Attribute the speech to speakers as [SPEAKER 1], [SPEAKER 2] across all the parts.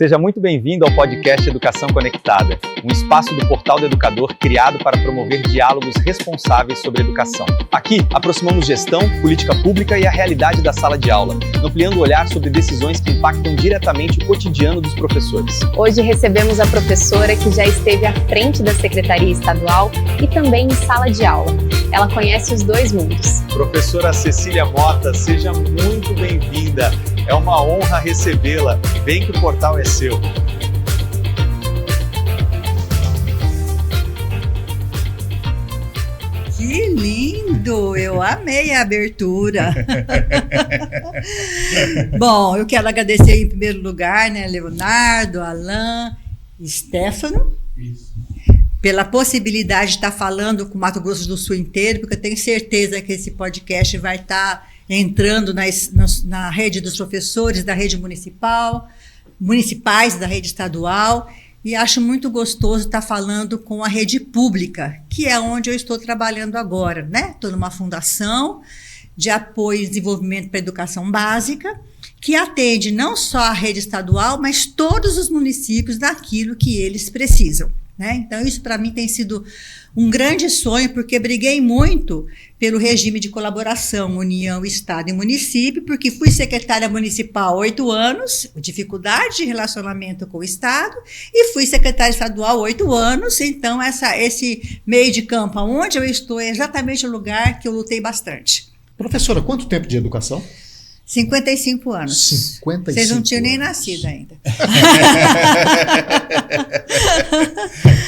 [SPEAKER 1] Seja muito bem-vindo ao podcast Educação Conectada, um espaço do Portal do Educador criado para promover diálogos responsáveis sobre educação. Aqui, aproximamos gestão, política pública e a realidade da sala de aula, ampliando o olhar sobre decisões que impactam diretamente o cotidiano dos professores.
[SPEAKER 2] Hoje recebemos a professora que já esteve à frente da Secretaria Estadual e também em sala de aula. Ela conhece os dois mundos.
[SPEAKER 1] Professora Cecília Mota, seja muito bem-vinda. É uma honra recebê-la. Vem que o portal é seu.
[SPEAKER 3] Que lindo! Eu amei a abertura. Bom, eu quero agradecer em primeiro lugar, Leonardo, Alain, Stefano, pela possibilidade de estar falando com o Mato Grosso do Sul inteiro, porque eu tenho certeza que esse podcast vai estar entrando na rede dos professores, da rede municipais, da rede estadual, e acho muito gostoso estar falando com a rede pública, que é onde eu estou trabalhando agora, Estou numa fundação de apoio e desenvolvimento para a educação básica, que atende não só a rede estadual, mas todos os municípios naquilo que eles precisam. Então, isso para mim tem sido um grande sonho, porque briguei muito pelo regime de colaboração União, Estado e Município, porque fui secretária municipal há 8 anos, dificuldade de relacionamento com o Estado, e fui secretária estadual há 8 anos, então esse meio de campo onde eu estou é exatamente o lugar que eu lutei bastante.
[SPEAKER 4] Professora, quanto tempo de educação?
[SPEAKER 3] 55 anos.
[SPEAKER 4] 55
[SPEAKER 3] Vocês não tinham
[SPEAKER 4] anos.
[SPEAKER 3] nem nascido ainda.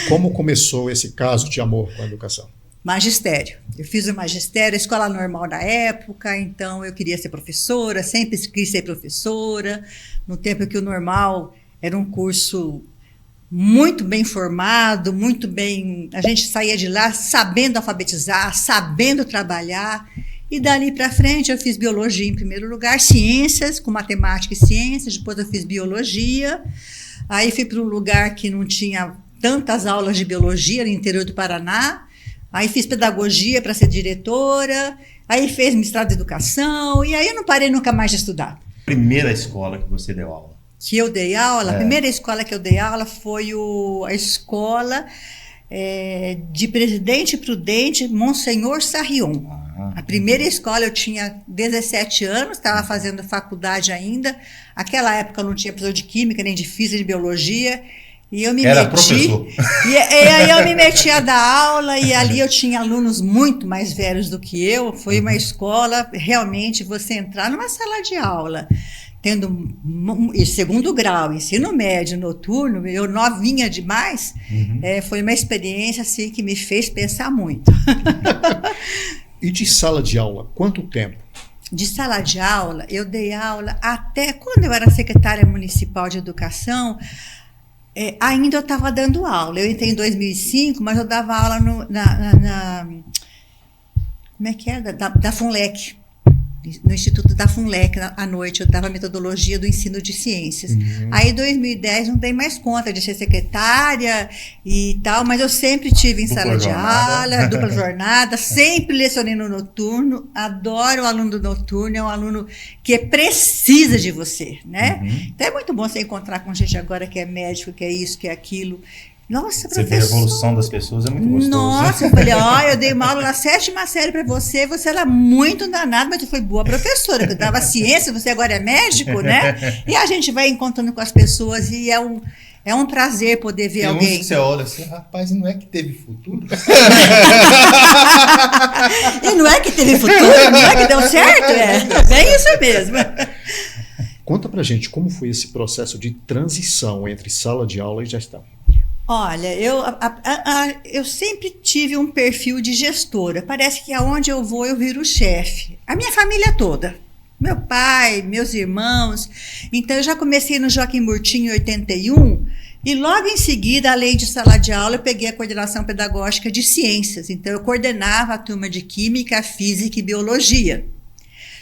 [SPEAKER 4] Como começou esse caso de amor com a educação?
[SPEAKER 3] Magistério. Eu fiz o magistério, a escola normal da época, então eu queria ser professora, sempre quis ser professora, no tempo que o normal era um curso muito bem formado, muito bem... A gente saía de lá sabendo alfabetizar, sabendo trabalhar. E dali para frente eu fiz biologia em primeiro lugar, ciências, com matemática e ciências, depois eu fiz biologia, aí fui para um lugar que não tinha tantas aulas de biologia, no interior do Paraná, aí fiz pedagogia para ser diretora, aí fiz mestrado de educação, e aí eu não parei nunca mais de estudar.
[SPEAKER 5] Primeira escola que você deu aula?
[SPEAKER 3] Que eu dei aula? A primeira escola que eu dei aula foi a escola de Presidente Prudente, Monsenhor Sarrion. A primeira escola eu tinha 17 anos, estava fazendo faculdade ainda. Aquela época eu não tinha professor de química, nem de física, de biologia. E eu me
[SPEAKER 5] Era
[SPEAKER 3] meti.
[SPEAKER 5] professor.
[SPEAKER 3] E aí eu me meti a dar aula, e ali eu tinha alunos muito mais velhos do que eu. Foi uma escola, realmente, você entrar numa sala de aula, tendo segundo grau, ensino médio, noturno, eu novinha demais, foi uma experiência assim, que me fez pensar muito.
[SPEAKER 4] E de sala de aula, quanto tempo?
[SPEAKER 3] De sala de aula, eu dei aula até quando eu era secretária municipal de educação, ainda eu estava dando aula. Eu entrei em 2005, mas eu dava aula como é que é? Da FUNLEC. No Instituto da FUNLEC, à noite, eu dava metodologia do ensino de ciências. Aí, em 2010, não dei mais conta de ser secretária e tal, mas eu sempre tive em sala de aula, dupla jornada, sempre lecionei no noturno, adoro o aluno do noturno, é um aluno que precisa de você, Então, é muito bom você encontrar com gente agora que é médico, que é isso, que é aquilo. Nossa,
[SPEAKER 5] você vê a evolução das pessoas, é muito gostoso.
[SPEAKER 3] Nossa, eu falei, eu dei uma aula na 7ª série para você era muito danado, mas tu foi boa professora, que eu dava ciência, você agora é médico, E a gente vai encontrando com as pessoas e é um prazer poder ver alguém.
[SPEAKER 5] Tem uns que você olha assim, rapaz, e não é que teve futuro?
[SPEAKER 3] E não é que teve futuro, não é que deu certo? É bem isso mesmo.
[SPEAKER 4] Conta pra gente como foi esse processo de transição entre sala de aula e gestão.
[SPEAKER 3] Olha, eu sempre tive um perfil de gestora. Parece que aonde eu vou, eu viro chefe. A minha família toda. Meu pai, meus irmãos. Então, eu já comecei no Joaquim Murtinho em 81. E logo em seguida, além de sala de aula, eu peguei a coordenação pedagógica de ciências. Então, eu coordenava a turma de Química, Física e Biologia.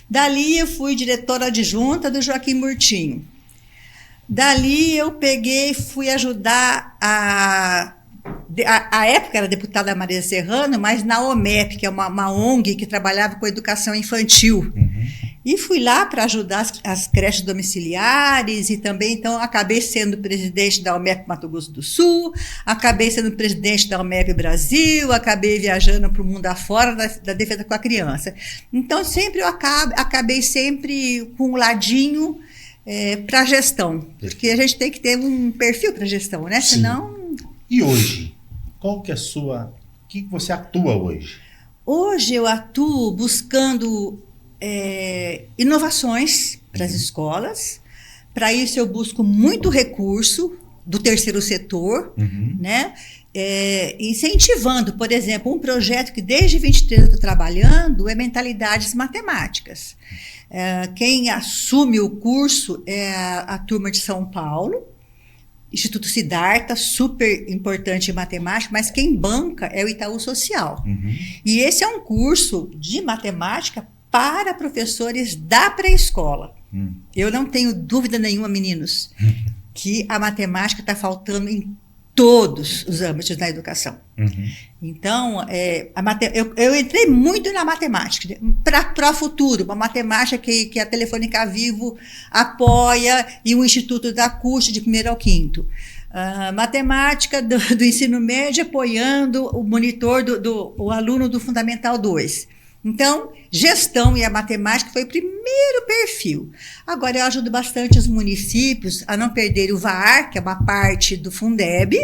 [SPEAKER 3] Dali, eu fui diretora adjunta do Joaquim Murtinho. Dali eu fui ajudar a época era a deputada Maria Serrano, mas na OMEP, que é uma ONG que trabalhava com educação infantil. E fui lá para ajudar as creches domiciliares e também, então, acabei sendo presidente da UMEP Mato Grosso do Sul, acabei sendo presidente da UMEP Brasil, acabei viajando para o mundo afora da defesa com a criança. Então, sempre eu acabei sempre com um ladinho para a gestão, porque a gente tem que ter um perfil para a gestão, né?
[SPEAKER 5] Sim.
[SPEAKER 3] Senão...
[SPEAKER 5] E hoje? Qual que é a sua... O que você atua hoje?
[SPEAKER 3] Hoje eu atuo buscando inovações para as escolas. Para isso eu busco muito recurso do terceiro setor, né? Incentivando, por exemplo, um projeto que desde 23 eu estou trabalhando é mentalidades matemáticas. Quem assume o curso é a turma de São Paulo, Instituto Siddhartha, super importante em matemática, mas quem banca é o Itaú Social. E esse é um curso de matemática para professores da pré-escola. Eu não tenho dúvida nenhuma, meninos, que a matemática está faltando em todos os âmbitos da educação. Então, eu entrei muito na matemática, para o futuro, uma matemática que a Telefônica Vivo apoia e o Instituto da CUST de 1º ao 5º. Matemática do ensino médio apoiando o monitor o aluno do Fundamental 2. Então, gestão e a matemática foi o primeiro perfil. Agora, eu ajudo bastante os municípios a não perderem o VAR, que é uma parte do Fundeb,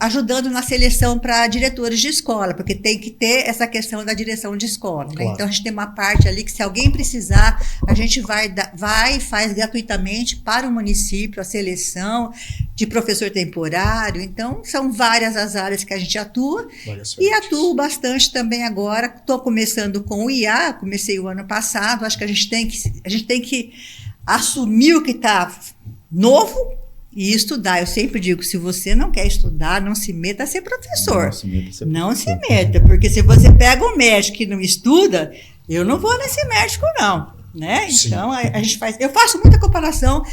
[SPEAKER 3] ajudando na seleção para diretores de escola, porque tem que ter essa questão da direção de escola. Claro. Né? Então, a gente tem uma parte ali que, se alguém precisar, a gente vai e faz gratuitamente para o município a seleção de professor temporário. Então, são várias as áreas que a gente atua. E atuo bastante também agora. Estou começando com o IA, comecei o ano passado. Acho que a gente tem que assumir o que está novo e estudar. Eu sempre digo, se você não quer estudar, não se meta a ser professor. Não se meta, porque se você pega um médico e não estuda, eu não vou nesse médico, não. Né? Então, eu faço muita comparação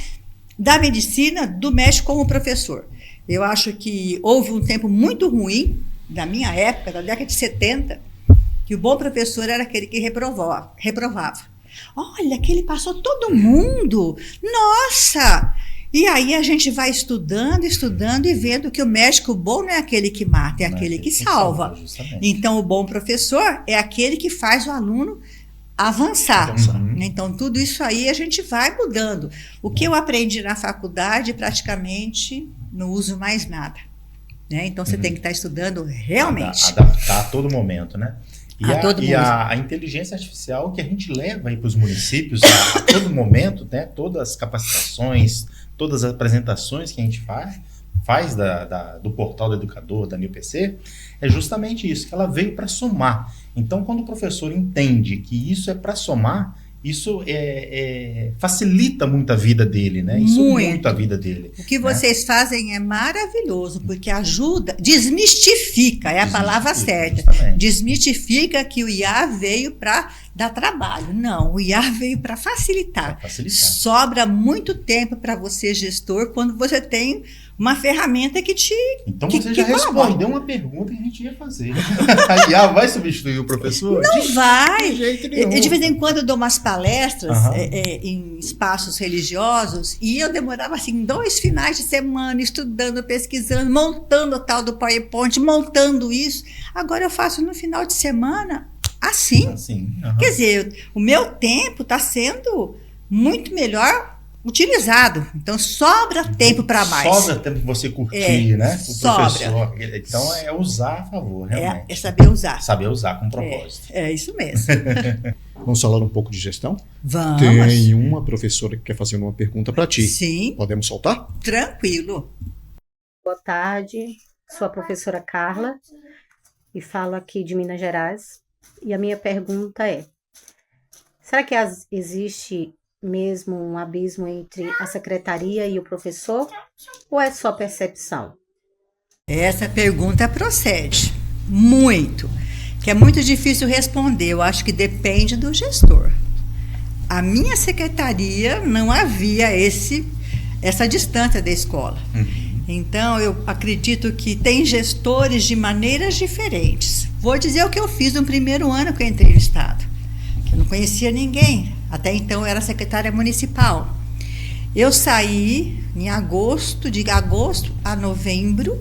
[SPEAKER 3] da medicina, do médico com o professor. Eu acho que houve um tempo muito ruim, da minha época, da década de 70, que o bom professor era aquele que reprovava. Olha, aquele passou todo mundo. Nossa! E aí a gente vai estudando e vendo que o médico bom não é aquele que mata, é aquele que salva. Então, o bom professor é aquele que faz o aluno avançar. Então, tudo isso aí a gente vai mudando. O que eu aprendi na faculdade, praticamente, não uso mais nada. Né? Então, você tem que estar estudando realmente.
[SPEAKER 5] Adaptar a todo momento, né? A inteligência artificial que a gente leva aí para os municípios a todo momento, né? Todas as capacitações, todas as apresentações que a gente faz do portal do educador, da NIUPC, é justamente isso, que ela veio para somar. Então, quando o professor entende que isso é para somar, isso facilita muito a vida dele, né? Isso muito a vida dele.
[SPEAKER 3] O que vocês fazem é maravilhoso, porque ajuda, desmistifica, é a palavra certa.
[SPEAKER 5] Justamente.
[SPEAKER 3] Desmistifica que o IA veio para dar trabalho. Não, o IA veio para facilitar. Sobra muito tempo para você, gestor, quando você tem uma ferramenta que te...
[SPEAKER 5] Então você já respondeu uma pergunta que a gente ia fazer. A IA vai substituir o professor?
[SPEAKER 3] Não vai.
[SPEAKER 5] De jeito nenhum.
[SPEAKER 3] De vez em quando eu dou umas palestras em espaços religiosos e eu demorava assim 2 finais de semana estudando, pesquisando, montando o tal do PowerPoint, montando isso. Agora eu faço no final de semana assim. Quer dizer, o meu tempo está sendo muito melhor utilizado. Então, sobra tempo para mais.
[SPEAKER 5] Sobra tempo para você curtir, né? O
[SPEAKER 3] sobra.
[SPEAKER 5] Professor. Então, é usar a favor, realmente.
[SPEAKER 3] É saber usar.
[SPEAKER 5] Saber usar com propósito.
[SPEAKER 3] É isso mesmo.
[SPEAKER 4] Vamos falar um pouco de gestão?
[SPEAKER 3] Vamos.
[SPEAKER 4] Tem uma professora que quer fazer uma pergunta para ti.
[SPEAKER 3] Sim.
[SPEAKER 4] Podemos soltar?
[SPEAKER 3] Tranquilo.
[SPEAKER 6] Boa tarde. Sou a professora Carla e falo aqui de Minas Gerais. E a minha pergunta é: será que existe mesmo um abismo entre a secretaria e o professor, ou é só percepção?
[SPEAKER 3] Essa pergunta procede muito, que é muito difícil responder. Eu acho que depende do gestor. A minha secretaria não havia essa distância da escola. Então, eu acredito que tem gestores de maneiras diferentes. Vou dizer o que eu fiz no primeiro ano que eu entrei no Estado, que eu não conhecia ninguém. Até então eu era secretária municipal. Eu saí em agosto, de agosto a novembro,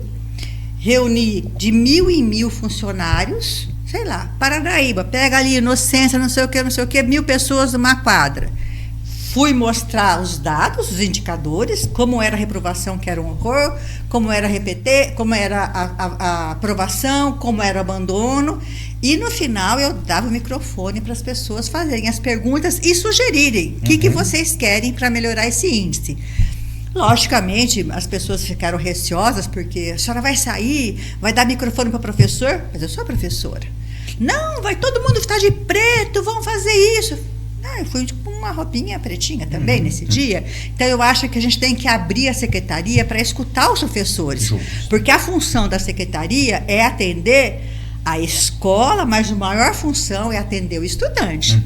[SPEAKER 3] reuni de 1.000 em 1.000 funcionários, sei lá, Paranaíba, pega ali Inocência, não sei o que, 1.000 pessoas numa quadra. Fui mostrar os dados, os indicadores, como era a reprovação, que era um horror, como era repetir, como era a aprovação, como era o abandono. E no final eu dava o microfone para as pessoas fazerem as perguntas e sugerirem o que vocês querem para melhorar esse índice. Logicamente, as pessoas ficaram receosas, porque a senhora vai sair, vai dar microfone para o professor, mas eu sou a professora. Não, vai todo mundo estar de preto, vão fazer isso. Eu fui com uma roupinha pretinha também nesse dia. Então, eu acho que a gente tem que abrir a secretaria para escutar os professores. Porque a função da secretaria é atender a escola, mas a maior função é atender o estudante.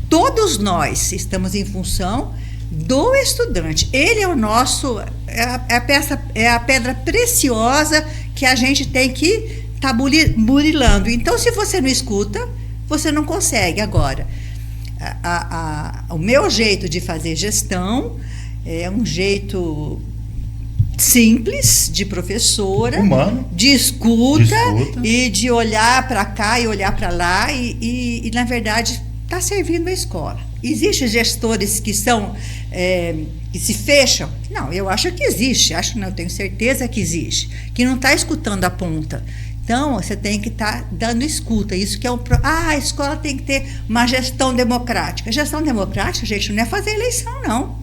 [SPEAKER 3] Todos nós estamos em função do estudante. Ele é o nosso, é a pedra preciosa que a gente tem que estar burilando. Então, se você não escuta, você não consegue. Agora, o meu jeito de fazer gestão é um jeito simples, de professora, humano, de escuta e de olhar para cá e olhar para lá e na verdade está servindo a escola. Existem gestores que são que se fecham? Não, eu acho que existe, eu tenho certeza que existe, que não está escutando a ponta. Então, você tem que estar dando escuta. Isso que é a escola tem que ter uma gestão democrática. Gestão democrática, gente, não é fazer eleição, não.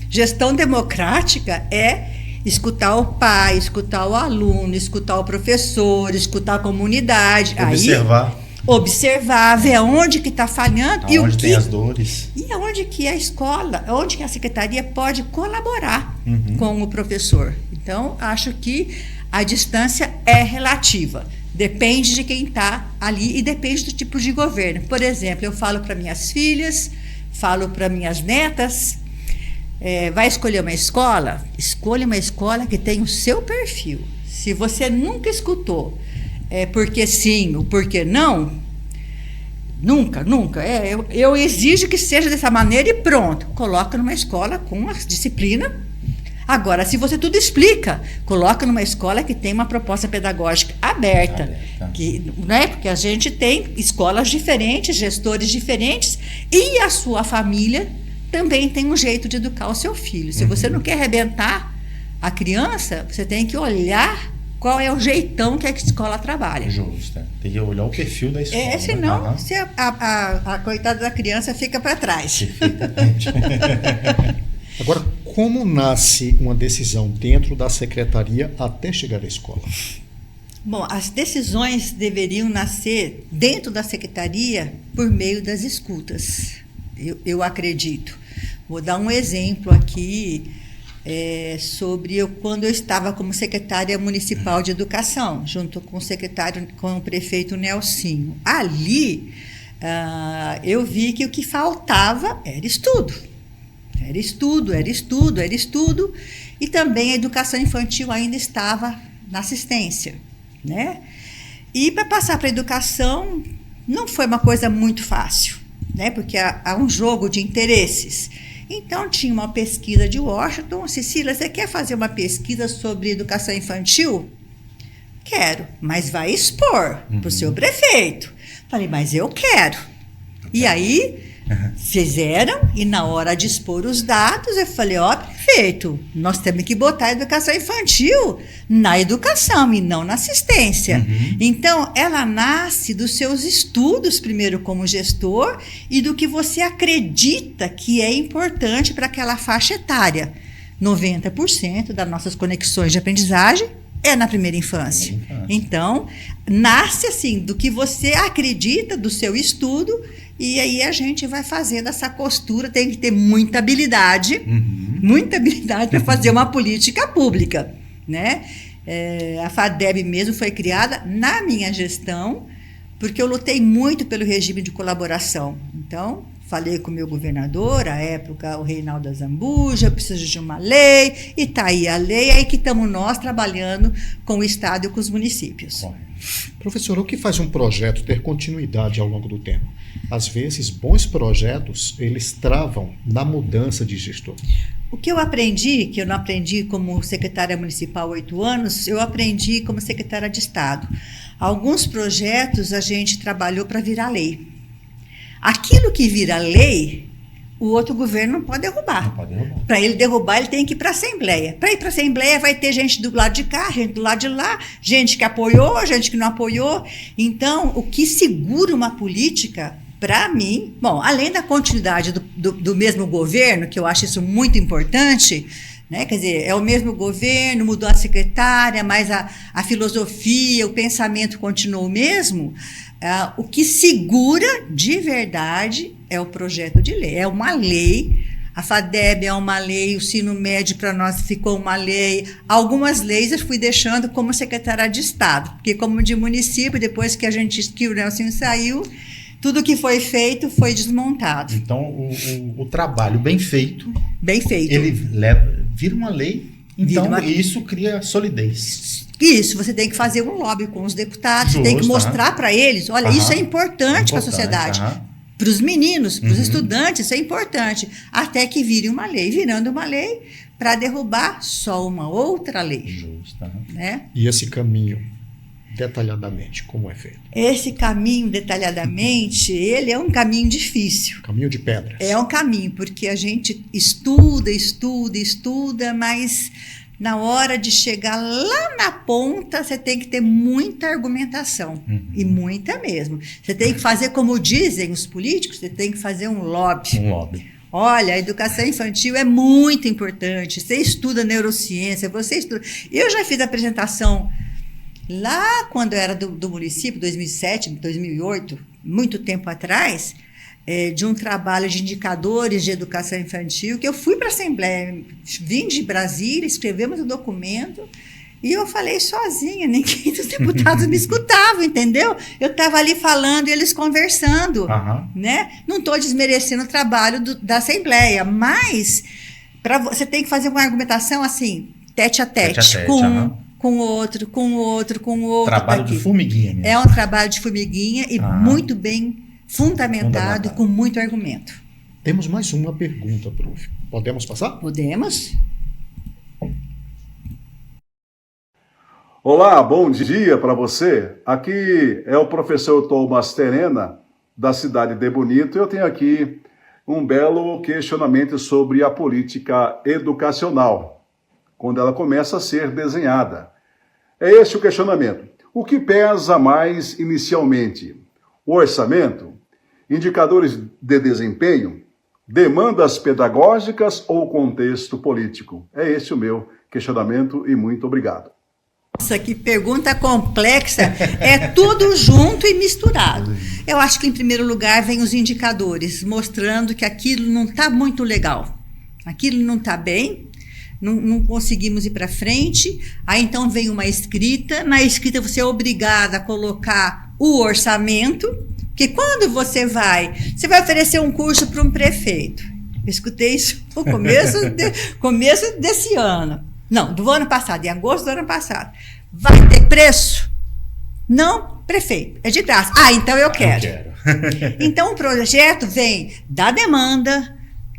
[SPEAKER 3] Gestão democrática é escutar o pai, escutar o aluno, escutar o professor, escutar a comunidade. Observar, ver onde que está falhando.
[SPEAKER 5] Onde tem as dores.
[SPEAKER 3] E onde que a escola, onde que a secretaria pode colaborar com o professor. Então, acho que a distância é relativa, depende de quem está ali e depende do tipo de governo. Por exemplo, eu falo para minhas filhas, falo para minhas netas, vai escolher uma escola? Escolha uma escola que tenha o seu perfil. Se você nunca escutou porque sim ou porque não, nunca. Eu exijo que seja dessa maneira e pronto. Coloca numa escola com a disciplina. Agora, se você tudo explica, coloca numa escola que tem uma proposta pedagógica aberta. Porque a gente tem escolas diferentes, gestores diferentes, e a sua família também tem um jeito de educar o seu filho. Se você não quer arrebentar a criança, você tem que olhar qual é o jeitão que a escola trabalha.
[SPEAKER 5] Justo. Tem que olhar o perfil da escola.
[SPEAKER 3] Senão a coitada da criança fica para trás.
[SPEAKER 5] Perfeitamente.
[SPEAKER 4] Agora, como nasce uma decisão dentro da secretaria até chegar à escola?
[SPEAKER 3] Bom, as decisões deveriam nascer dentro da secretaria por meio das escutas, eu acredito. Vou dar um exemplo aqui sobre quando eu estava como secretária municipal de educação, junto com o prefeito Nelsinho. Ali, eu vi que o que faltava era estudo. Era estudo, e também a educação infantil ainda estava na assistência, né? E para passar para a educação não foi uma coisa muito fácil, né? Porque há um jogo de interesses. Então, tinha uma pesquisa de Washington. Cecília, você quer fazer uma pesquisa sobre educação infantil? Quero, mas vai expor para o seu prefeito. Falei, mas eu quero. E aí fizeram, e na hora de expor os dados, eu falei, prefeito, nós temos que botar a educação infantil na educação e não na assistência. Então, ela nasce dos seus estudos, primeiro como gestor, e do que você acredita que é importante para aquela faixa etária. 90% das nossas conexões de aprendizagem é na primeira infância. Então, nasce assim, do que você acredita, do seu estudo. E aí a gente vai fazendo essa costura, tem que ter muita habilidade para fazer uma política pública, né? A FADEB mesmo foi criada na minha gestão, porque eu lutei muito pelo regime de colaboração. Então, falei com o meu governador, à época, o Reinaldo Azambuja, eu preciso de uma lei, e está aí a lei, aí que estamos nós trabalhando com o Estado e com os municípios.
[SPEAKER 4] Professor, o que faz um projeto ter continuidade ao longo do tempo? às vezes, bons projetos, eles travam na mudança de gestor.
[SPEAKER 3] O que eu aprendi, que eu não aprendi como secretária municipal há 8 anos, eu aprendi como secretária de Estado. Alguns projetos a gente trabalhou para virar lei. Aquilo que vira lei, o outro governo não pode derrubar. Para ele derrubar, ele tem que ir para a Assembleia. Para ir para a Assembleia, vai ter gente do lado de cá, gente do lado de lá, gente que apoiou, gente que não apoiou. Então, o que segura uma política, para mim, bom, além da continuidade do mesmo governo, que eu acho isso muito importante, né? Quer dizer, é o mesmo governo, mudou a secretária, mas a filosofia, o pensamento continuou o mesmo. O que segura de verdade é o projeto de lei. É uma lei, a FADEB é uma lei, o ensino médio para nós ficou uma lei. Algumas leis eu fui deixando como secretária de Estado, porque como de município, depois que o Nelson saiu, tudo que foi feito foi desmontado.
[SPEAKER 5] Então, o trabalho bem feito, ele vira uma lei, então isso cria solidez.
[SPEAKER 3] Isso, você tem que fazer um lobby com os deputados, tem que mostrar para eles, olha, isso é importante para a sociedade, para os meninos, para os estudantes, isso é importante, até que vire uma lei, virando uma lei para derrubar só uma outra lei.
[SPEAKER 5] Justo.
[SPEAKER 3] Né?
[SPEAKER 4] E esse caminho, detalhadamente, como é feito? Esse
[SPEAKER 3] caminho, detalhadamente, ele é um caminho difícil.
[SPEAKER 4] Caminho de pedras.
[SPEAKER 3] É um caminho, porque a gente estuda, mas na hora de chegar lá na ponta, você tem que ter muita argumentação, e muita mesmo. Você tem que fazer, como dizem os políticos, você tem que fazer um lobby. Olha, a educação infantil é muito importante, você estuda neurociência, você estuda... Eu já fiz apresentação lá quando eu era do município, 2007, 2008, muito tempo atrás, de um trabalho de indicadores de educação infantil, que eu fui para a Assembleia, vim de Brasília, escrevemos um documento, e eu falei sozinha, ninguém dos deputados me escutava, entendeu? Eu estava ali falando e eles conversando, né? Não estou desmerecendo o trabalho da Assembleia, mas você tem que fazer uma argumentação assim, tete a tete, com outro.
[SPEAKER 5] Trabalho de formiguinha mesmo.
[SPEAKER 3] É um trabalho de formiguinha e muito bem fundamentado, com muito argumento.
[SPEAKER 4] Temos mais uma pergunta, prof. Podemos passar?
[SPEAKER 3] Podemos.
[SPEAKER 7] Olá, bom dia para você. Aqui é o professor Thomas Terena, da cidade de Bonito. Eu tenho aqui um belo questionamento sobre a política educacional, quando ela começa a ser desenhada. É este o questionamento. O que pesa mais inicialmente? O orçamento? Indicadores de desempenho? Demandas pedagógicas ou contexto político? É esse o meu questionamento e muito obrigado.
[SPEAKER 3] Nossa, que pergunta complexa. É tudo junto e misturado. Eu acho que, em primeiro lugar, vem os indicadores, mostrando que aquilo não está muito legal. Aquilo não está bem, não conseguimos ir para frente. Aí, então, vem uma escrita. Na escrita, você é obrigada a colocar o orçamento, porque quando você vai oferecer um curso para um prefeito. Eu escutei isso no começo desse ano. Não, do ano passado, em agosto do ano passado. Vai ter preço? Não, prefeito, é de graça. Então eu quero. Então o projeto vem da demanda,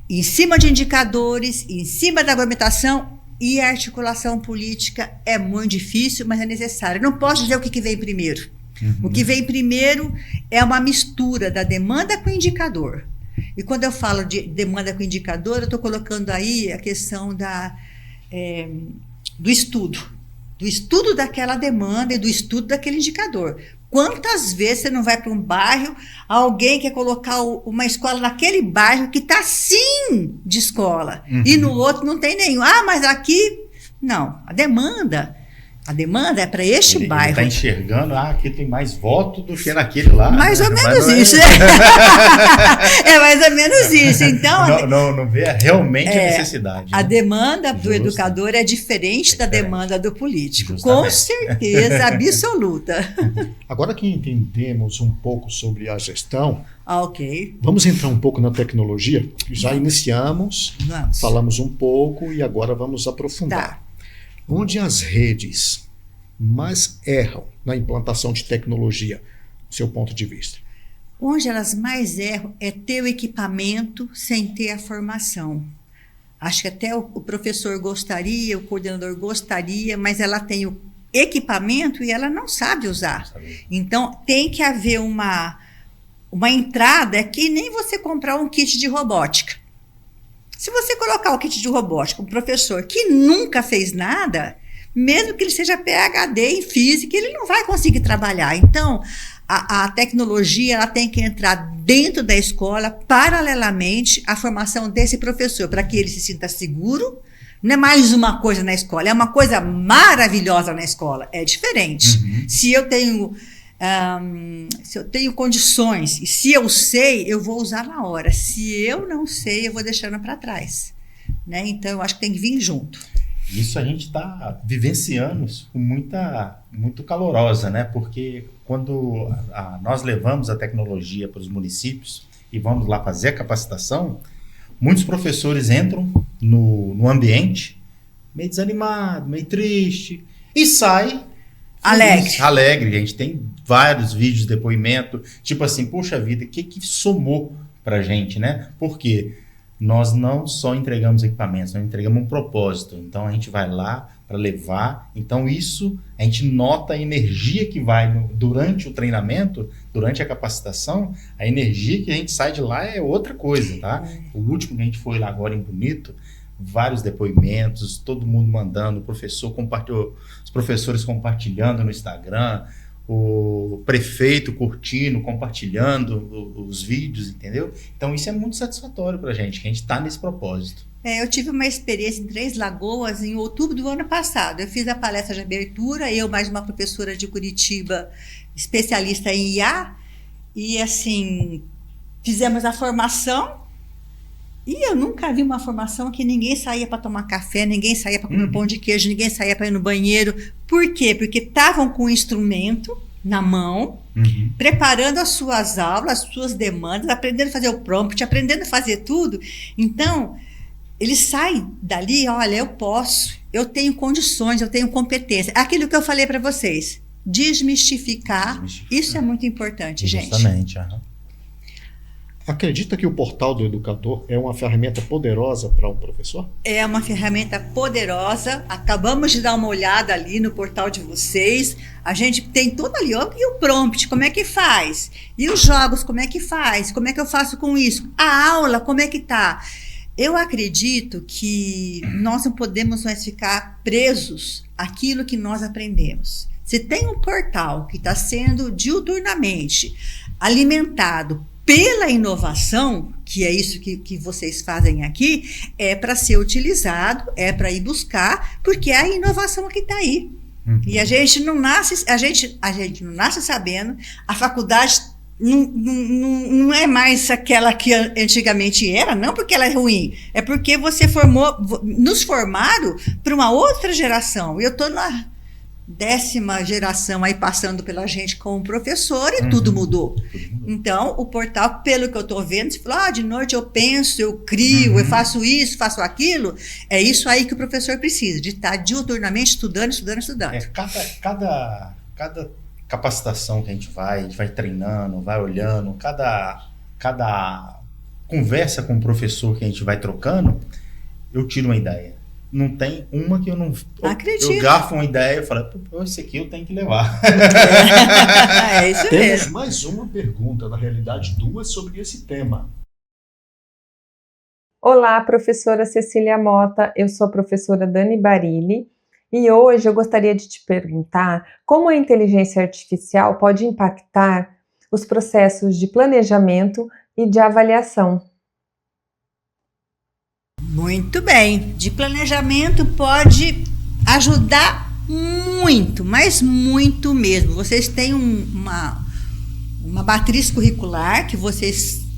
[SPEAKER 3] em cima de indicadores, em cima da argumentação, e a articulação política é muito difícil, mas é necessária. Não posso dizer o que vem primeiro. O que vem primeiro é uma mistura da demanda com o indicador. E quando eu falo de demanda com indicador, eu estou colocando aí a questão do estudo daquela demanda e do estudo daquele indicador. Quantas vezes você não vai para um bairro, alguém quer colocar uma escola naquele bairro que está sim de escola, e no outro não tem nenhum. Mas aqui, não. A demanda é para este bairro.
[SPEAKER 5] Ele está enxergando, aqui tem mais voto do que naquele lá.
[SPEAKER 3] Mais ou menos isso. É mais ou menos isso. Então,
[SPEAKER 5] não vê realmente a necessidade.
[SPEAKER 3] A demanda do educador é diferente da demanda do político. Justamente. Com certeza absoluta.
[SPEAKER 4] Agora que entendemos um pouco sobre a gestão,
[SPEAKER 3] ok.
[SPEAKER 4] Vamos entrar um pouco na tecnologia. Já iniciamos, falamos um pouco e agora vamos aprofundar.
[SPEAKER 3] Tá.
[SPEAKER 4] Onde as redes mais erram na implantação de tecnologia, do seu ponto de vista?
[SPEAKER 3] Onde elas mais erram é ter o equipamento sem ter a formação. Acho que até o professor gostaria, o coordenador gostaria, mas ela tem o equipamento e ela não sabe usar. Então, tem que haver uma entrada que nem você comprar um kit de robótica. Se você colocar o kit de robótica, um professor que nunca fez nada, mesmo que ele seja PhD em física, ele não vai conseguir trabalhar. Então, a tecnologia ela tem que entrar dentro da escola, paralelamente à formação desse professor, para que ele se sinta seguro. Não é mais uma coisa na escola, é uma coisa maravilhosa na escola. É diferente. Uhum. Se eu tenho condições e se eu sei, eu vou usar na hora. Se eu não sei, eu vou deixando para trás. Né? Então, eu acho que tem que vir junto.
[SPEAKER 5] Isso a gente está vivenciando com muito calorosa, né? Porque quando nós levamos a tecnologia para os municípios e vamos lá fazer a capacitação, muitos professores entram no ambiente meio desanimado, meio triste, e sai alegre. A gente tem vários vídeos de depoimento, tipo assim, poxa vida, o que somou para a gente, né? Por quê? Nós não só entregamos equipamentos, nós entregamos um propósito. Então, a gente vai lá para levar. Então, isso, a gente nota a energia que vai durante o treinamento, durante a capacitação, a energia que a gente sai de lá é outra coisa, tá? O último que a gente foi lá agora em Bonito, vários depoimentos, todo mundo mandando, os professores compartilhando no Instagram, o prefeito curtindo, compartilhando os vídeos, entendeu? Então isso é muito satisfatório pra gente, que a gente está nesse propósito.
[SPEAKER 3] Eu tive uma experiência em Três Lagoas em outubro do ano passado. Eu fiz a palestra de abertura, eu mais uma professora de Curitiba, especialista em IA, e assim, fizemos a formação, e eu nunca vi uma formação que ninguém saía para tomar café, ninguém saía para comer pão de queijo, ninguém saía para ir no banheiro. Por quê? Porque estavam com o instrumento na mão, preparando as suas aulas, as suas demandas, aprendendo a fazer o prompt, aprendendo a fazer tudo. Então, eles saem dali, olha, eu posso, eu tenho condições, eu tenho competência. Aquilo que eu falei para vocês, desmistificar, isso é muito importante, gente.
[SPEAKER 5] Justamente,
[SPEAKER 4] Acredita que o portal do educador é uma ferramenta poderosa para um professor?
[SPEAKER 3] É uma ferramenta poderosa. Acabamos de dar uma olhada ali no portal de vocês. A gente tem tudo ali. E o prompt, como é que faz? E os jogos, como é que faz? Como é que eu faço com isso? A aula, como é que tá? Eu acredito que nós não podemos mais ficar presos àquilo que nós aprendemos. Se tem um portal que está sendo diuturnamente alimentado pela inovação, que é isso que vocês fazem aqui, é para ser utilizado, é para ir buscar, porque é a inovação que está aí. E a gente não nasce sabendo, a faculdade não é mais aquela que antigamente era, não porque ela é ruim, é porque nos formaram para uma outra geração. Eu estou na 10ª geração aí passando pela gente como professor e tudo mudou. Então, o portal, pelo que eu estou vendo, você falou, de noite eu penso, eu crio, eu faço isso, faço aquilo. É isso aí que o professor precisa, de estar diuturnamente estudando.
[SPEAKER 5] Cada capacitação que a gente vai treinando, vai olhando, cada conversa com o professor que a gente vai trocando, eu tiro uma ideia. Não tem uma que eu não...
[SPEAKER 3] Acredito.
[SPEAKER 5] Eu garfo uma ideia e falo, esse aqui eu tenho que levar.
[SPEAKER 3] É isso
[SPEAKER 4] Temos
[SPEAKER 3] mesmo.
[SPEAKER 4] mais uma pergunta, na realidade 2, sobre esse tema.
[SPEAKER 8] Olá, professora Cecília Mota, eu sou a professora Dani Barilli e hoje eu gostaria de te perguntar como a inteligência artificial pode impactar os processos de planejamento e de avaliação.
[SPEAKER 3] Muito bem. De planejamento pode ajudar muito, mas muito mesmo. Vocês têm uma matriz curricular que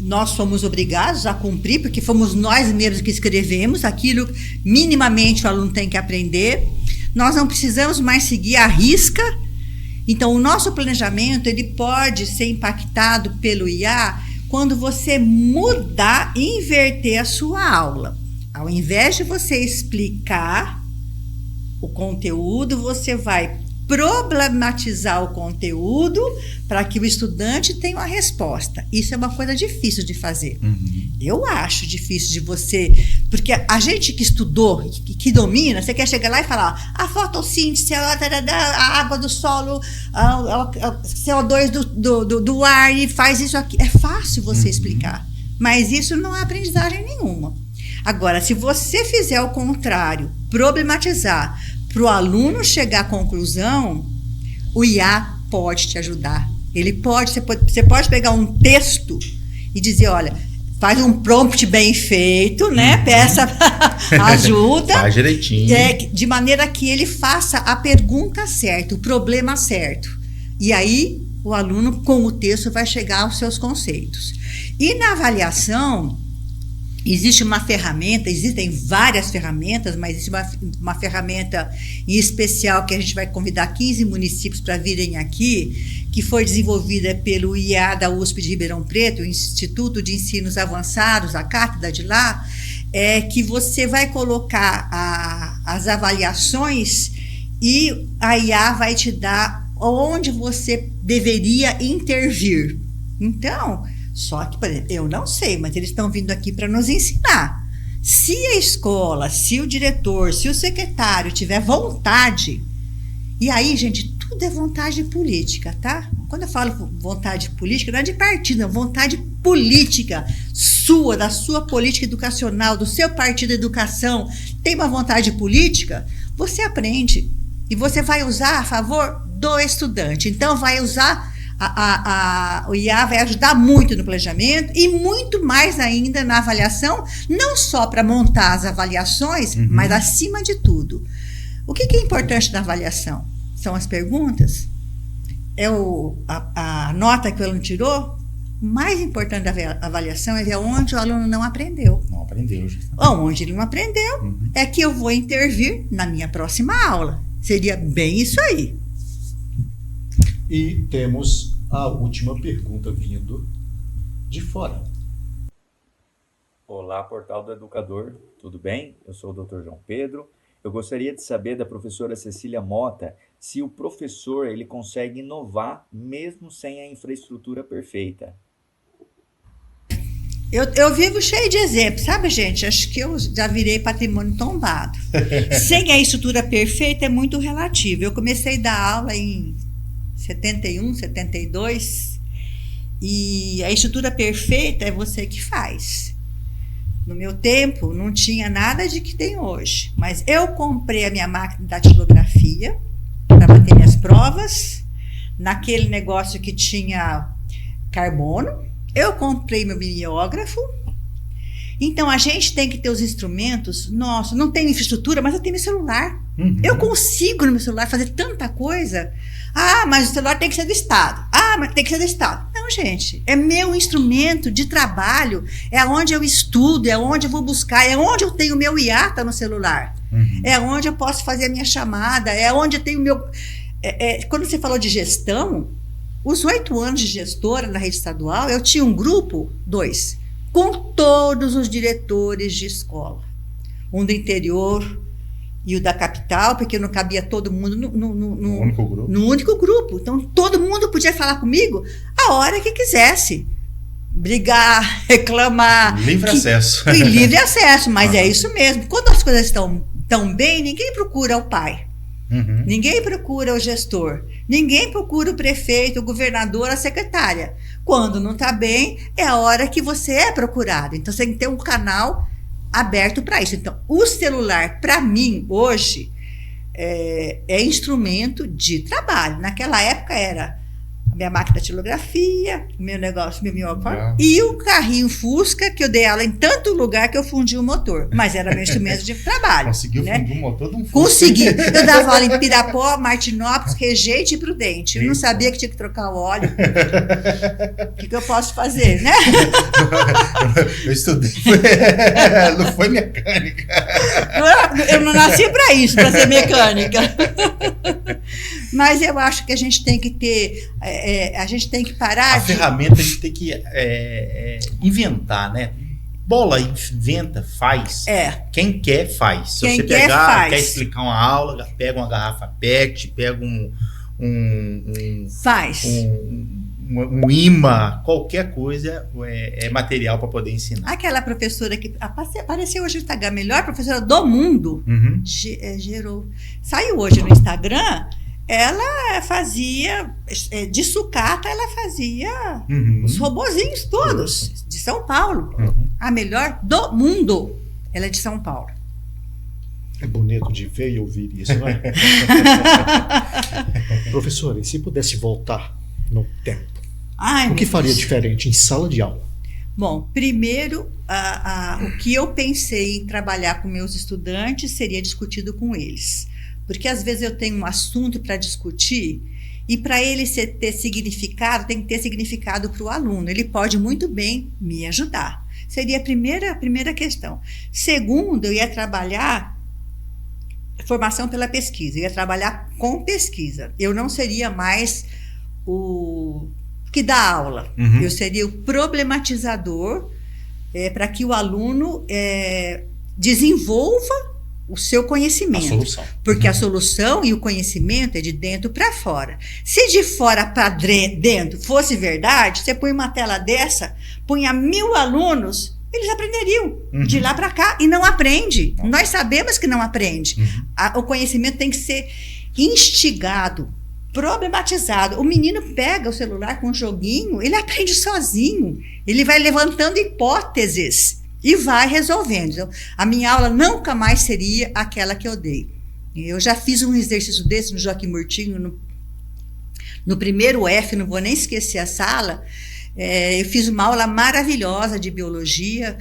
[SPEAKER 3] nós somos obrigados a cumprir, porque fomos nós mesmos que escrevemos aquilo minimamente o aluno tem que aprender. Nós não precisamos mais seguir à risca. Então, o nosso planejamento ele pode ser impactado pelo IA quando você mudar e inverter a sua aula. Ao invés de você explicar o conteúdo, você vai problematizar o conteúdo para que o estudante tenha uma resposta. Isso é uma coisa difícil de fazer. Eu acho difícil de você, porque a gente que estudou, que domina, você quer chegar lá e falar a fotossíntese, a água do solo, a CO2 do ar, e faz isso aqui. É fácil você explicar, mas isso não é aprendizagem nenhuma. Agora, se você fizer o contrário, problematizar, para o aluno chegar à conclusão, o IA pode te ajudar. Você pode pegar um texto e dizer, olha, faz um prompt bem feito, né? Peça ajuda.
[SPEAKER 5] Faz direitinho.
[SPEAKER 3] De maneira que ele faça a pergunta certa, o problema certo. E aí, o aluno, com o texto, vai chegar aos seus conceitos. E na avaliação, existem várias ferramentas, mas existe uma ferramenta em especial que a gente vai convidar 15 municípios para virem aqui, que foi desenvolvida pelo IA da USP de Ribeirão Preto, o Instituto de Ensinos Avançados, a cátedra de lá, que você vai colocar as avaliações e a IA vai te dar onde você deveria intervir. Então, só que, por exemplo, eu não sei, mas eles estão vindo aqui para nos ensinar. Se a escola, se o diretor, se o secretário tiver vontade, e aí, gente, tudo é vontade política, tá? Quando eu falo vontade política, não é de partido, é vontade política sua, da sua política educacional, do seu partido de educação. Tem uma vontade política, você aprende. E você vai usar a favor do estudante. Então, vai usar... o IA vai ajudar muito no planejamento e muito mais ainda na avaliação, não só para montar as avaliações, mas acima de tudo. O que é importante na avaliação? São as perguntas? A nota que o aluno tirou? O mais importante da avaliação é ver onde o aluno não aprendeu.
[SPEAKER 5] Não aprendeu.
[SPEAKER 3] Onde ele não aprendeu, é que eu vou intervir na minha próxima aula. Seria bem isso aí.
[SPEAKER 4] E temos a última pergunta vindo de fora.
[SPEAKER 9] Olá, Portal do Educador, tudo bem? Eu sou o Dr. João Pedro. Eu gostaria de saber da professora Cecília Mota se o professor ele consegue inovar mesmo sem a infraestrutura perfeita.
[SPEAKER 3] Eu vivo cheio de exemplos, sabe, gente? Acho que eu já virei patrimônio tombado. Sem a estrutura perfeita é muito relativo. Eu comecei a dar aula em 71, 72, e a estrutura perfeita é você que faz. No meu tempo, não tinha nada de que tem hoje, mas eu comprei a minha máquina de datilografia para bater minhas provas, naquele negócio que tinha carbono, eu comprei meu mimeógrafo. Então, a gente tem que ter os instrumentos. Nossa, não tenho infraestrutura, mas eu tenho meu celular. Eu consigo no meu celular fazer tanta coisa. Ah, mas o celular tem que ser do Estado. Ah, mas tem que ser do Estado. Não, gente, é meu instrumento de trabalho, é onde eu estudo, é onde eu vou buscar, é onde eu tenho o meu IATA no celular, é onde eu posso fazer a minha chamada, é onde eu tenho o meu... Quando você falou de gestão, os 8 anos de gestora na rede estadual, eu tinha um grupo, 2, com todos os diretores de escola. Um do interior e o da capital, porque não cabia todo mundo no único grupo. Então, todo mundo podia falar comigo a hora que quisesse. Brigar, reclamar.
[SPEAKER 5] Livre acesso.
[SPEAKER 3] E livre acesso, mas é isso mesmo. Quando as coisas estão tão bem, ninguém procura o pai. Ninguém procura o gestor. Ninguém procura o prefeito, o governador, a secretária. Quando não está bem, é a hora que você é procurado. Então, você tem que ter um canal aberto para isso. Então, o celular, para mim, hoje, é instrumento de trabalho. Naquela época era a minha máquina de datilografia, meu negócio, meu mimeógrafo, e o carrinho Fusca, que eu dei aula em tanto lugar que eu fundi o motor. Mas era meu instrumento de trabalho.
[SPEAKER 5] Conseguiu fundir o motor de um Fusca?
[SPEAKER 3] Consegui. Eu dava aula em Pirapó, Martinópolis, Rejeite e Prudente. Eu não sabia que tinha que trocar o óleo. O que eu posso fazer, né?
[SPEAKER 5] Eu estudei. Não foi mecânica.
[SPEAKER 3] Eu não nasci para isso, para ser mecânica. Mas eu acho que a gente tem que ter... a gente tem que parar
[SPEAKER 5] a ferramenta a gente tem que inventar, né? bola, inventa, faz. Quem quer, faz. Se
[SPEAKER 3] Quem
[SPEAKER 5] você
[SPEAKER 3] quer,
[SPEAKER 5] pegar,
[SPEAKER 3] faz.
[SPEAKER 5] quer explicar uma aula, pega uma garrafa PET, pega
[SPEAKER 3] faz.
[SPEAKER 5] Um imã, qualquer coisa é material para poder ensinar.
[SPEAKER 3] Aquela professora que apareceu hoje no Instagram, a melhor professora do mundo, saiu hoje no Instagram, ela fazia, de sucata, ela fazia os robozinhos todos, de São Paulo. A melhor do mundo, ela é de São Paulo.
[SPEAKER 4] É bonito de ver e ouvir isso, não é? Professora, e se pudesse voltar no tempo, o que faria diferente em sala de aula?
[SPEAKER 3] Bom, primeiro, o que eu pensei em trabalhar com meus estudantes seria discutido com eles. Porque às vezes eu tenho um assunto para discutir e para ele ter significado, tem que ter significado para o aluno. Ele pode muito bem me ajudar. Seria a primeira questão. Segundo, eu ia trabalhar formação pela pesquisa, eu ia trabalhar com pesquisa. Eu não seria mais o que dá aula. Eu seria o problematizador para que o aluno desenvolva o seu conhecimento. A
[SPEAKER 5] solução.
[SPEAKER 3] Porque a solução e o conhecimento é de dentro para fora. Se de fora para dentro fosse verdade, você põe uma tela dessa, punha 1000 alunos, eles aprenderiam de lá para cá e não aprende. Nós sabemos que não aprende. O conhecimento tem que ser instigado, problematizado. O menino pega o celular com um joguinho, ele aprende sozinho. Ele vai levantando hipóteses e vai resolvendo. Então, a minha aula nunca mais seria aquela que eu dei. Eu já fiz um exercício desse no Joaquim Murtinho, no primeiro F, não vou nem esquecer a sala. Eu fiz uma aula maravilhosa de biologia,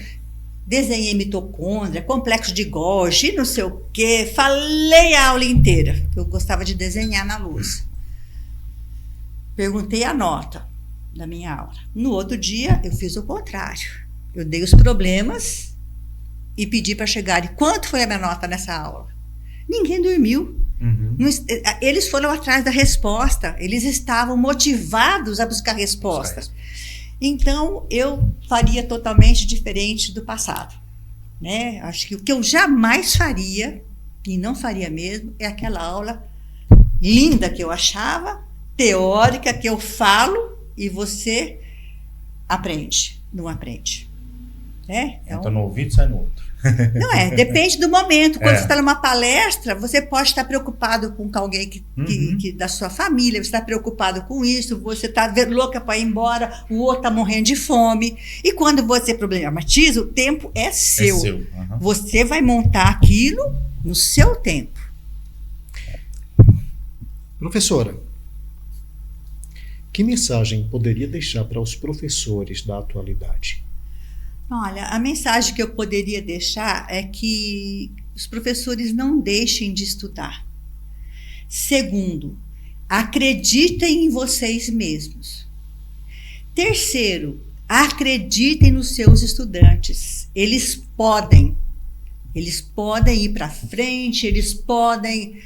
[SPEAKER 3] desenhei mitocôndria, complexo de Golgi, não sei o quê, falei a aula inteira, que eu gostava de desenhar na lousa. Perguntei a nota da minha aula. No outro dia, eu fiz o contrário. Eu dei os problemas e pedi para chegar. E quanto foi a minha nota nessa aula? Ninguém dormiu. Eles foram atrás da resposta. Eles estavam motivados a buscar resposta. Então, eu faria totalmente diferente do passado. Né? Acho que o que eu jamais faria, e não faria mesmo, é aquela aula linda que eu achava, teórica, que eu falo e você aprende. Não aprende.
[SPEAKER 5] Entra no ouvido, sai no outro.
[SPEAKER 3] Não depende do momento. Quando você está numa palestra, você pode estar preocupado com alguém que da sua família, você está preocupado com isso, você está louca para ir embora, o outro está morrendo de fome. E quando você problematiza, o tempo é seu. Você vai montar aquilo no seu tempo.
[SPEAKER 4] Professora, que mensagem poderia deixar para os professores da atualidade?
[SPEAKER 3] Olha, a mensagem que eu poderia deixar é que os professores não deixem de estudar. Segundo, acreditem em vocês mesmos. Terceiro, acreditem nos seus estudantes. Eles podem ir para frente, eles podem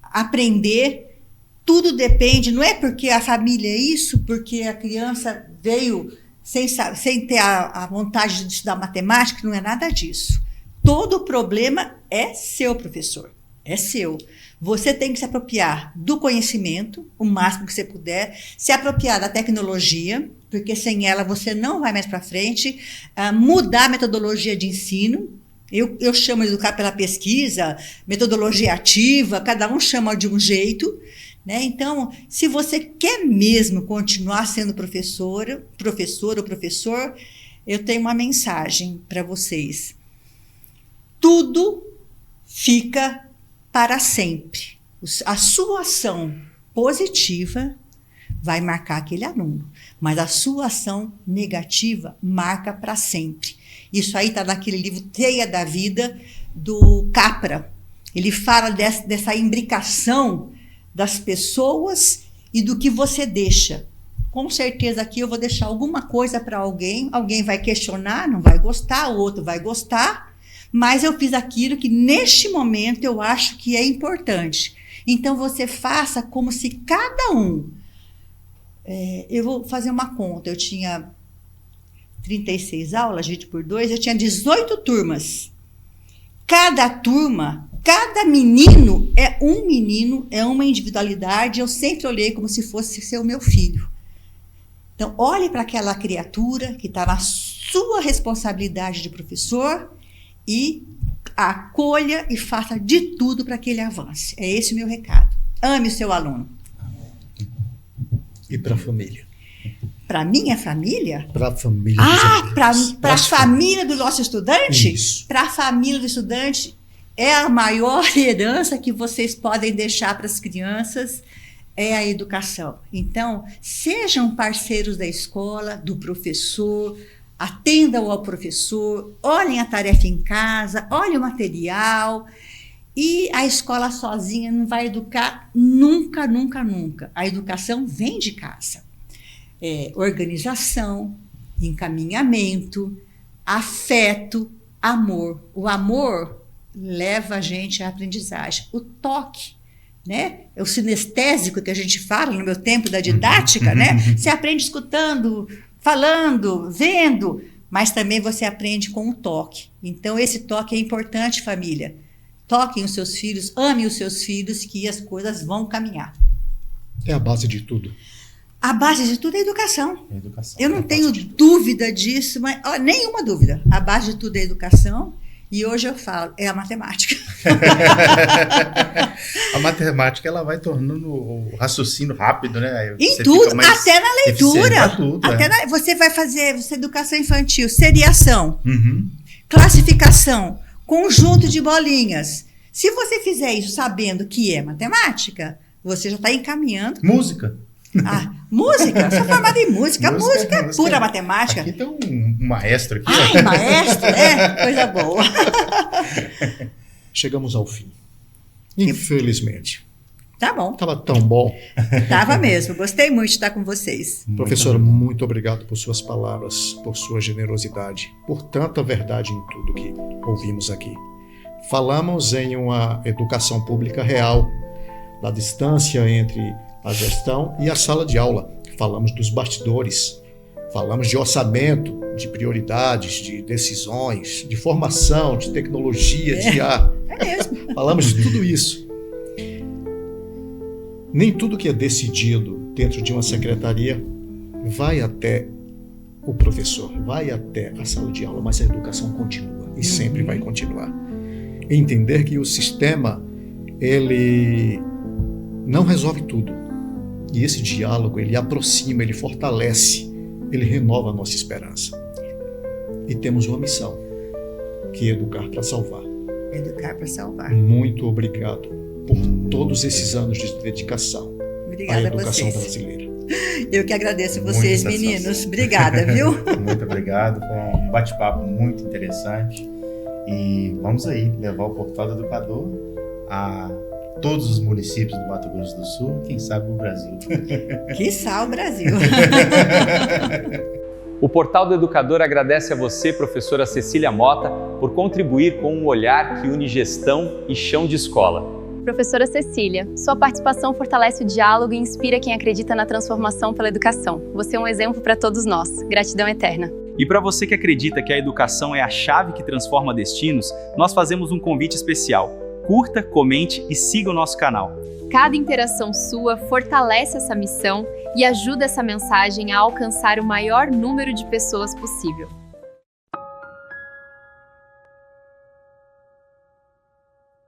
[SPEAKER 3] aprender. Tudo depende, não é porque a família é isso, porque a criança veio sem ter a vontade de estudar matemática, não é nada disso. Todo o problema é seu, professor. É seu. Você tem que se apropriar do conhecimento, o máximo que você puder, se apropriar da tecnologia, porque sem ela você não vai mais para frente, mudar a metodologia de ensino. Eu chamo de educar pela pesquisa, metodologia ativa, cada um chama de um jeito. Né? Então, se você quer mesmo continuar sendo professora ou professor, eu tenho uma mensagem para vocês. Tudo fica para sempre. A sua ação positiva vai marcar aquele aluno, mas a sua ação negativa marca para sempre. Isso aí está naquele livro Teia da Vida, do Capra. Ele fala dessa imbricação das pessoas e do que você deixa. Com certeza aqui eu vou deixar alguma coisa para alguém vai questionar, não vai gostar, o outro vai gostar, mas eu fiz aquilo que neste momento eu acho que é importante. Então você faça como se cada um... eu vou fazer uma conta, eu tinha 36 aulas, dividido por 2, eu tinha 18 turmas. Cada turma, cada menino, é uma individualidade. Eu sempre olhei como se fosse ser o meu filho. Então, olhe para aquela criatura que está na sua responsabilidade de professor e acolha e faça de tudo para que ele avance. É esse o meu recado. Ame o seu aluno.
[SPEAKER 4] E para a família?
[SPEAKER 3] Para minha família?
[SPEAKER 4] Para a família.
[SPEAKER 3] Para a família do nosso estudante?
[SPEAKER 4] Isso.
[SPEAKER 3] Para a família do estudante, é a maior herança que vocês podem deixar para as crianças, é a educação. Então, sejam parceiros da escola, do professor, atendam ao professor, olhem a tarefa em casa, olhem o material. E a escola sozinha não vai educar nunca, nunca, nunca. A educação vem de casa. Organização, encaminhamento, afeto, amor. O amor leva a gente à aprendizagem. O toque, né? É o sinestésico que a gente fala no meu tempo da didática, né? Você aprende escutando, falando, vendo, mas também você aprende com o toque. Então, esse toque é importante, família. Toquem os seus filhos, amem os seus filhos, que as coisas vão caminhar.
[SPEAKER 4] É a base de tudo.
[SPEAKER 3] A base de tudo é a educação. Eu não tenho dúvida disso, mas nenhuma dúvida. A base de tudo é a educação. E hoje eu falo, é a matemática.
[SPEAKER 5] A matemática, ela vai tornando o raciocínio rápido, né?
[SPEAKER 3] Em tudo, até na leitura.
[SPEAKER 5] Tudo,
[SPEAKER 3] você vai fazer educação infantil, seriação, classificação, conjunto de bolinhas. Se você fizer isso sabendo que é matemática, você já está encaminhando.
[SPEAKER 5] Música.
[SPEAKER 3] Música? Sou formada em música. Música é pura matemática.
[SPEAKER 5] Aqui tem um maestro aqui.
[SPEAKER 3] Maestro, coisa boa.
[SPEAKER 4] Chegamos ao fim. Infelizmente.
[SPEAKER 3] Tá bom.
[SPEAKER 4] Estava tão bom.
[SPEAKER 3] Tava mesmo. Gostei muito de estar com vocês.
[SPEAKER 4] Professora, muito obrigado por suas palavras, por sua generosidade, por tanta verdade em tudo que ouvimos aqui. Falamos em uma educação pública real, da distância entre a gestão e a sala de aula. Falamos dos bastidores, falamos de orçamento, de prioridades, de decisões, de formação, de tecnologia, de ar.
[SPEAKER 3] É mesmo.
[SPEAKER 4] Falamos de tudo isso. Nem tudo que é decidido dentro de uma secretaria vai até o professor, vai até a sala de aula, mas a educação continua e sempre vai continuar. Entender que o sistema, ele não resolve tudo. E esse diálogo, ele aproxima, ele fortalece, ele renova a nossa esperança. E temos uma missão, que é educar para salvar.
[SPEAKER 3] Educar para salvar.
[SPEAKER 4] Muito obrigado por todos esses anos de dedicação à educação brasileira.
[SPEAKER 3] Eu que agradeço vocês, meninos. Obrigada, viu?
[SPEAKER 5] Muito obrigado. Foi um bate-papo muito interessante. E vamos aí levar o Portal do Educador a todos os municípios do Mato Grosso do Sul, quem sabe o Brasil.
[SPEAKER 3] Quiçá o Brasil.
[SPEAKER 1] O Portal do Educador agradece a você, professora Cecília Mota, por contribuir com um olhar que une gestão e chão de escola.
[SPEAKER 2] Professora Cecília, sua participação fortalece o diálogo e inspira quem acredita na transformação pela educação. Você é um exemplo para todos nós. Gratidão eterna.
[SPEAKER 1] E para você que acredita que a educação é a chave que transforma destinos, nós fazemos um convite especial. Curta, comente e siga o nosso canal.
[SPEAKER 2] Cada interação sua fortalece essa missão e ajuda essa mensagem a alcançar o maior número de pessoas possível.